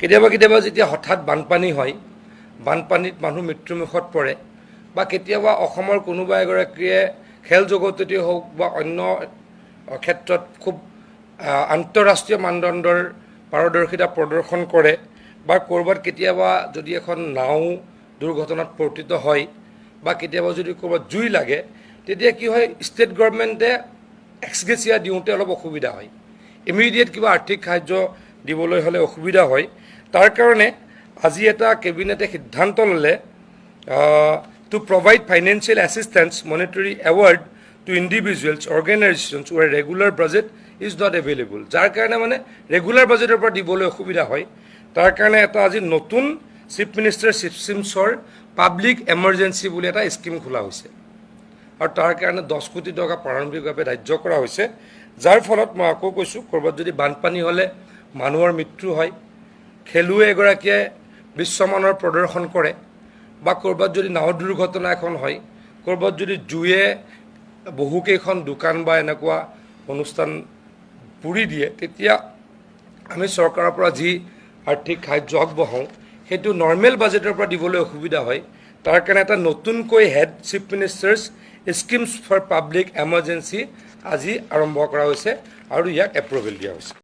কেতিয়াবা কেতিয়াবা যেতিয়া হঠাৎ বানপানী হয়, বানপানীত মানুহ মৃত্যুমুখত পৰে, বা কেতিয়াবা অসমৰ কোনোবা এগৰাকীয়ে খেল জগততে হওক বা অন্য ক্ষেত্ৰত খুব আন্তঃৰাষ্ট্ৰীয় মানদণ্ডৰ পাৰদৰ্শিতা প্ৰদৰ্শন কৰে, বা ক'ৰবাত কেতিয়াবা যদি এখন নাও দুৰ্ঘটনাত পতিত হয়, বা কেতিয়াবা যদি ক'ৰবাত জুই লাগে, তেতিয়া কি হয়, ষ্টেট গভৰ্ণমেণ্টে এক্সগ্ৰেছিয়া দিওঁতে অলপ অসুবিধা হয়। ইমিডিয়েট কিবা আৰ্থিক সাহায্য দিবলৈ হ'লে অসুবিধা হয়। তাৰ কাৰণে আজি এটা কেবিনেটে সিদ্ধান্ত ল'লে to provide financial assistance monetary award to individuals organisations where regular budget is not available. যাৰ কাৰণে মানে ৰেগুলাৰ বাজেটৰ পৰা দিবলৈ অসুবিধা হয়। তাৰ কাৰণে এটা আজি নতুন চিফ মিনিষ্টাৰ স্কিমছৰ পাব্লিক এমাৰ্জেঞ্চি বুলি এটা স্কিম খোলা হৈছে, আৰু তাৰ কাৰণে 10 কোটি টকা প্ৰাৰম্ভিকভাৱে ধাৰ্য কৰা হৈছে। যাৰ ফলত মই আকৌ কৈছোঁ, ক'ৰবাত যদি বানপানী হ'লে মানুহৰ মৃত্যু হয়, খেলুৱৈ এগৰাকীয়ে বিশ্বমানৰ প্ৰদৰ্শন কৰে, বা ক'ৰবাত যদি নাও দুৰ্ঘটনা এখন হয়, ক'ৰবাত যদি জুয়ে বহুকেইখন দোকান বা এনেকুৱা অনুষ্ঠান পুৰি দিয়ে, তেতিয়া আমি চৰকাৰৰ পৰা যি আৰ্থিক সাহায্য আগবঢ়াওঁ সেইটো নৰ্মেল বাজেটৰ পৰা দিবলৈ অসুবিধা হয়। তাৰ কাৰণে এটা নতুনকৈ head chief minister's schemes for public emergency আজি আৰম্ভ কৰা হৈছে আৰু ইয়াক এপ্ৰুভেল দিয়া হৈছে।